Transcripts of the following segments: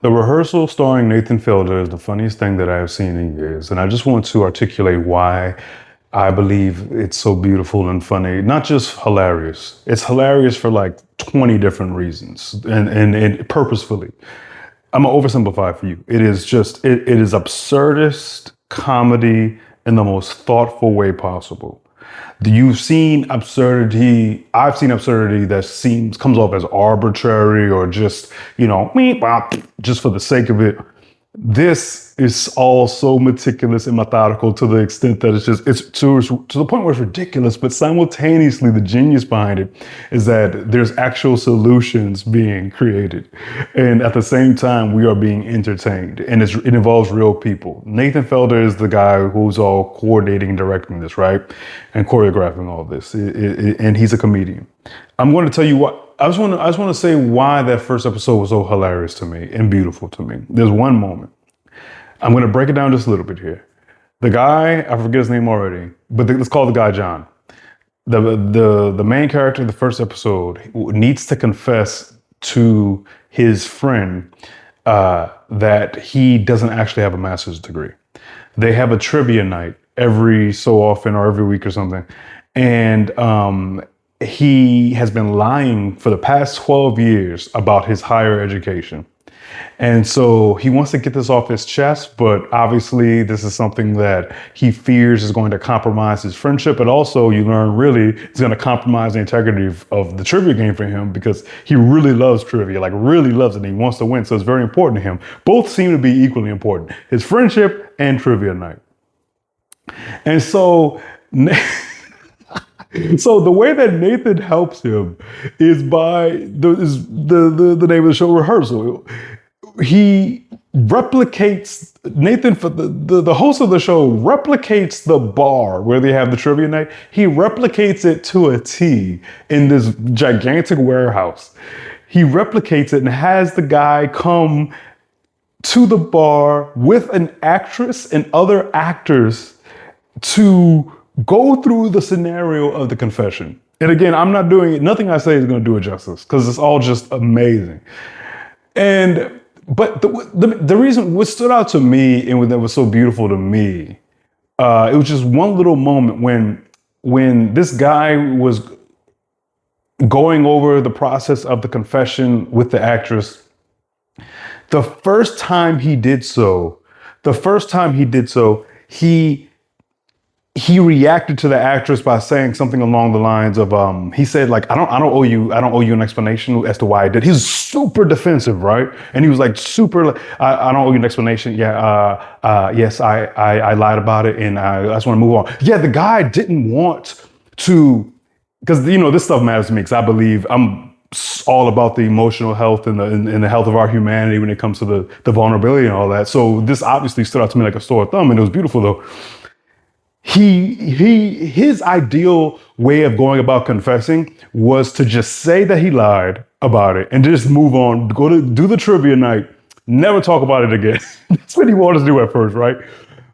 The Rehearsal starring Nathan Fielder is the funniest thing that I have seen in years. And I just want to articulate why I believe it's so beautiful and funny. Not just hilarious. It's hilarious for like 20 different reasons and purposefully. I'm gonna oversimplify for you. It is absurdist comedy in the most thoughtful way possible. You've seen absurdity. I've seen absurdity that comes off as arbitrary or just, just for the sake of it. This is all so meticulous and methodical to the extent that it's to the point where it's ridiculous, but simultaneously the genius behind it is that there's actual solutions being created. And at the same time, we are being entertained, and it involves real people. Nathan Fielder is the guy who's all coordinating and directing this, right? And choreographing all this. And he's a comedian. I'm going to tell you what, I just want to say why that first episode was so hilarious to me and beautiful to me. There's one moment. I'm going to break it down just a little bit here. The guy, I forget his name already, but let's call the guy John. The main character of the first episode needs to confess to his friend that he doesn't actually have a master's degree. They have a trivia night every so often or every week or something. And he has been lying for the past 12 years about his higher education. And so he wants to get this off his chest, but obviously this is something that he fears is going to compromise his friendship. But also you learn really it's going to compromise the integrity of the trivia game for him because he really loves trivia, like really loves it. And he wants to win. So it's very important to him. Both seem to be equally important, his friendship and trivia night. And so so the way that Nathan helps him is by the name of the show, Rehearsal. He replicates, Nathan, for the host of the show, replicates the bar where they have the trivia night. He replicates it to a T in this gigantic warehouse. He replicates it and has the guy come to the bar with an actress and other actors to go through the scenario of the confession. And again, I'm not doing it. Nothing I say is going to do it justice because it's all just amazing. But the reason what stood out to me and that was so beautiful to me, it was just one little moment when this guy was going over the process of the confession with the actress. The first time he did so, he reacted to the actress by saying something along the lines of, he said, like, I don't owe you an explanation as to why I did. He's super defensive, right? And he was like, I don't owe you an explanation. Yeah, yes, I lied about it and I just want to move on. Yeah, the guy didn't want to, because, this stuff matters to me because I believe I'm all about the emotional health and the health of our humanity when it comes to the vulnerability and all that. So this obviously stood out to me like a sore thumb, and it was beautiful though. His ideal way of going about confessing was to just say that he lied about it and just move on, go to do the trivia night, never talk about it again. That's what he wanted to do at first, right?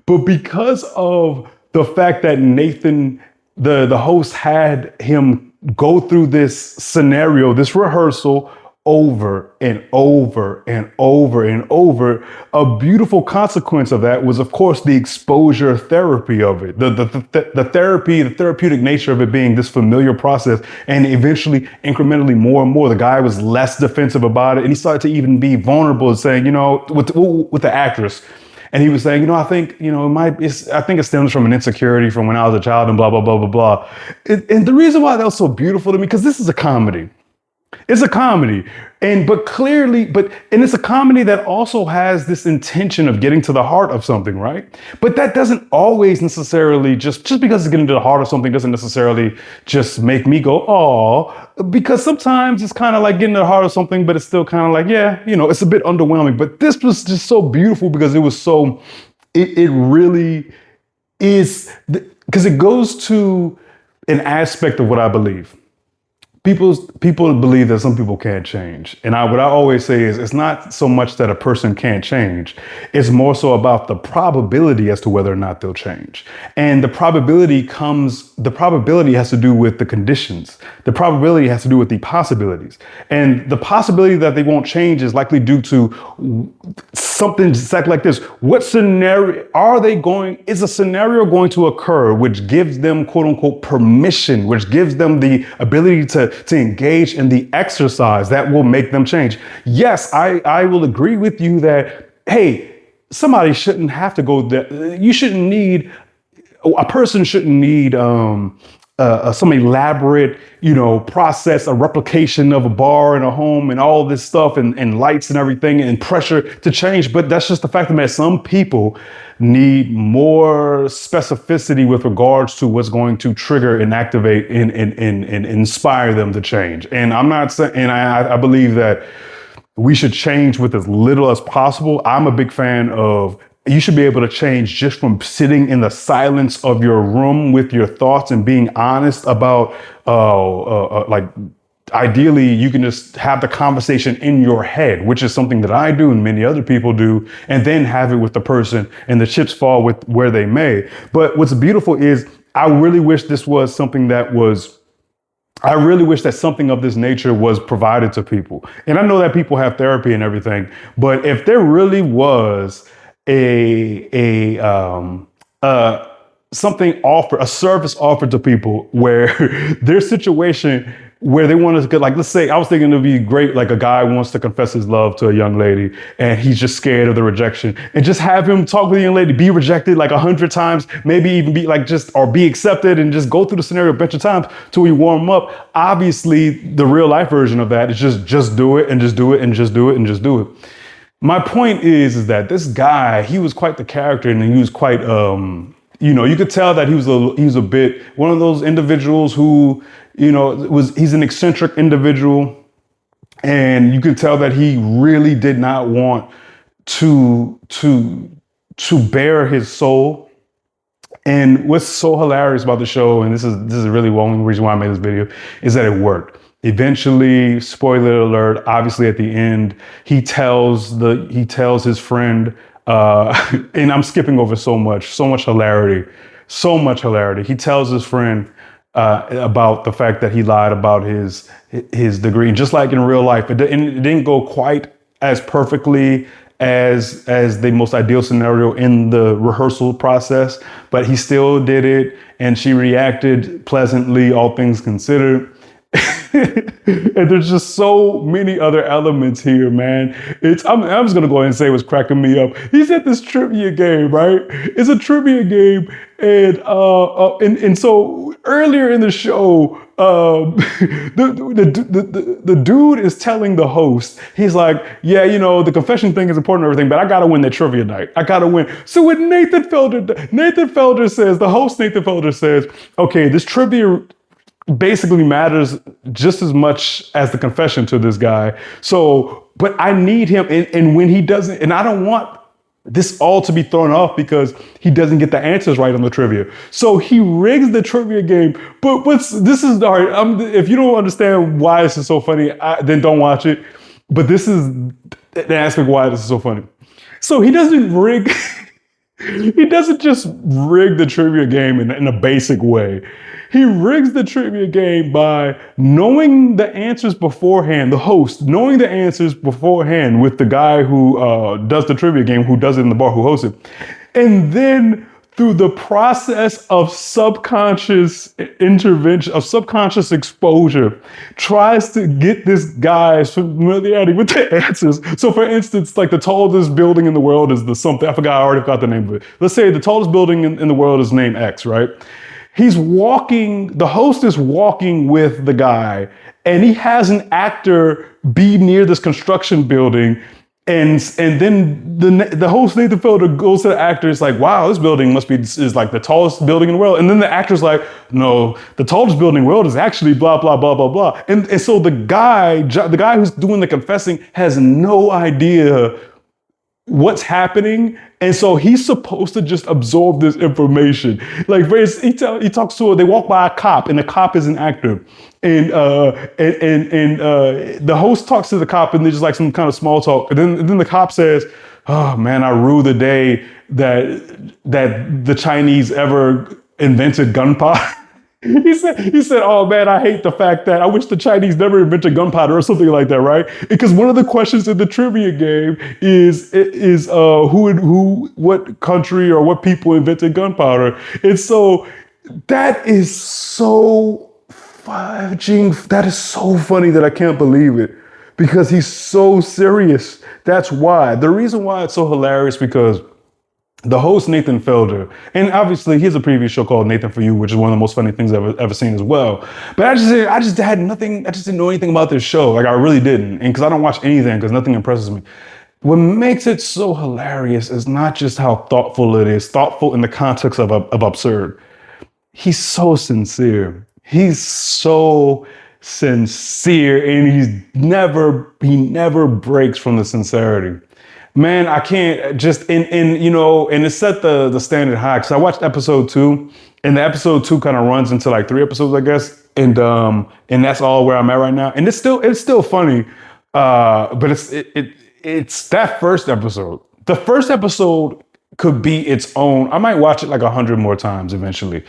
But because of the fact that Nathan, the host, had him go through this scenario, this rehearsal, over and over and over and over, a beautiful consequence of that was, of course, the exposure therapy of it, the therapeutic nature of it being this familiar process, and eventually, incrementally, more and more, the guy was less defensive about it, and he started to even be vulnerable and saying, with the actress. And he was saying, I think, I think it stems from an insecurity from when I was a child and blah, blah, blah, blah, blah. And the reason why that was so beautiful to me, because this is a comedy. It's a comedy. And it's a comedy that also has this intention of getting to the heart of something, right? But that doesn't always necessarily just because it's getting to the heart of something doesn't necessarily just make me go, oh, because sometimes it's kind of like getting to the heart of something, but it's still kind of like, yeah, it's a bit underwhelming. But this was just so beautiful because it was it really is, because it goes to an aspect of what I believe. people believe that some people can't change, and what I always say is it's not so much that a person can't change, it's more so about the probability as to whether or not they'll change. And the probability has to do with the conditions. The probability has to do with the possibilities, and the possibility that they won't change is likely due to something exactly like this. What scenario are they going? Is a scenario going to occur which gives them quote unquote permission, which gives them the ability to engage in the exercise that will make them change? Yes, I will agree with you that, hey, somebody shouldn't have to go there. You shouldn't need, a person shouldn't need some elaborate, process, a replication of a bar in a home and all this stuff and lights and everything and pressure to change. But that's just the fact that some people need more specificity with regards to what's going to trigger and activate and inspire them to change. And I'm not saying, and I believe that we should change with as little as possible. I'm a big fan of, you should be able to change just from sitting in the silence of your room with your thoughts and being honest about, like, ideally, you can just have the conversation in your head, which is something that I do and many other people do, and then have it with the person, and the chips fall with where they may. But what's beautiful is I really wish something of this nature was provided to people. And I know that people have therapy and everything, but if there really was something offered, a service offered to people where their situation where they want to, like, let's say, I was thinking it'd be great, like a guy wants to confess his love to a young lady and he's just scared of the rejection, and just have him talk with the young lady, be rejected like 100 times, maybe even be like or be accepted, and just go through the scenario a bunch of times till we warm up. Obviously, the real life version of that is just do it and just do it and just do it and just do it. My point is that this guy, he was quite the character, and he was quite, you could tell that he was a bit one of those individuals who, he's an eccentric individual, and you could tell that he really did not want to bare his soul. And what's so hilarious about the show, and this is really one reason why I made this video, is that it worked. Eventually, spoiler alert, obviously at the end, he tells his friend, and I'm skipping over so much hilarity. He tells his friend about the fact that he lied about his degree. And just like in real life, it didn't go quite as perfectly as the most ideal scenario in the rehearsal process, but he still did it, and she reacted pleasantly, all things considered. And there's just so many other elements here, man. I'm just gonna go ahead and say what's cracking me up. He's at this trivia game, right? It's a trivia game, and so earlier in the show, the dude is telling the host, he's like, yeah, the confession thing is important and everything, but I gotta win the trivia night. I gotta win. So what Nathan Felder says, okay, this trivia basically matters just as much as the confession to this guy. So, but I need him. And when he doesn't, and I don't want this all to be thrown off because he doesn't get the answers right on the trivia. So he rigs the trivia game. But if you don't understand why this is so funny, then don't watch it. But this is the aspect why this is so funny. So he doesn't just rig the trivia game in a basic way. He rigs the trivia game by knowing the answers beforehand, the host knowing the answers beforehand with the guy who does the trivia game, who does it in the bar, who hosts it. And then through the process of subconscious intervention, of subconscious exposure, tries to get this guy's familiarity with the answers. So for instance, like the tallest building in the world is the something, I already forgot the name of it. Let's say the tallest building in the world is named X, right? The host is walking with the guy, and he has an actor be near this construction building. And then the host, Nathan Felder, goes to the actor. It's like, wow, this building is like the tallest building in the world. And then the actor's like, no, the tallest building in the world is actually blah, blah, blah, blah, blah. And so the guy who's doing the confessing has no idea what's happening, and so he's supposed to just absorb this information. Like he talks to her. They walk by a cop, and the cop is an actor, and the host talks to the cop, and there's just like some kind of small talk, and then the cop says, "Oh man, I rue the day that the Chinese ever invented gunpowder." He said, "Oh man, I hate the fact that I wish the Chinese never invented gunpowder," or something like that, right? Because one of the questions in the trivia game is what country or what people invented gunpowder. And so that is so fudging, that is so funny that I can't believe it. Because he's so serious. That's why. The reason why it's so hilarious, because the host, Nathan Fielder, and obviously he has a previous show called Nathan For You, which is one of the most funny things I've ever seen as well. But I just had nothing, I just didn't know anything about this show. Like I really didn't. And because I don't watch anything, because nothing impresses me. What makes it so hilarious is not just how thoughtful it is, thoughtful in the context of absurd. He's so sincere. He's so sincere, and he never breaks from the sincerity. Man, I can't just and it set the standard high, because I watched episode 2, and the episode 2 kind of runs into like 3 episodes, I guess, and that's all where I'm at right now, and it's still funny, but it's that first episode. The first episode could be its own. I might watch it like 100 more times eventually.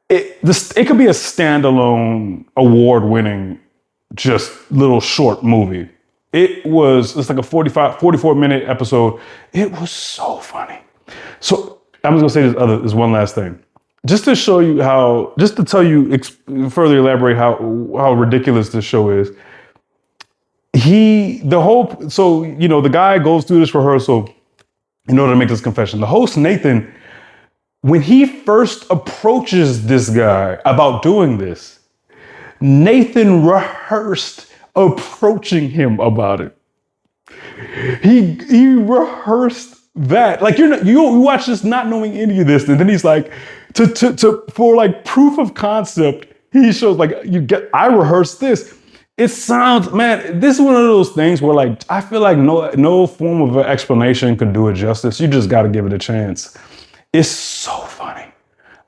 It could be a standalone award-winning, just little short movie. It's like a 44-minute episode. It was so funny. So I'm just gonna say this one last thing. Just to show you just to tell you, further elaborate how ridiculous this show is. The guy goes through this rehearsal in order to make this confession. The host, Nathan, when he first approaches this guy about doing this, Nathan rehearsed approaching him about it. He rehearsed that. Like you watch this not knowing any of this, and then he's like, for like proof of concept, he shows like I rehearsed this. It sounds, man, this is one of those things where like I feel like no form of an explanation can do it justice. You just gotta give it a chance. It's so funny.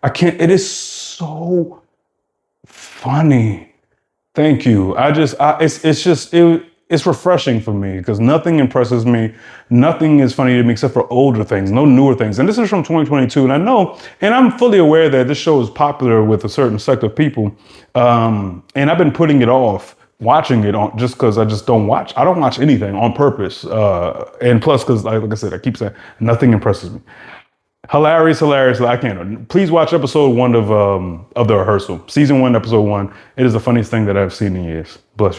It is so funny. Thank you. It's refreshing for me, because nothing impresses me. Nothing is funny to me except for older things, no newer things. And this is from 2022. And I know, and I'm fully aware that this show is popular with a certain sect of people. And I've been putting it off watching it on just because I don't watch anything on purpose. And plus, because like I said, I keep saying nothing impresses me. Hilarious. I can't. Please watch episode 1 of The Rehearsal. Season 1, episode 1. It is the funniest thing that I've seen in years. Bless you.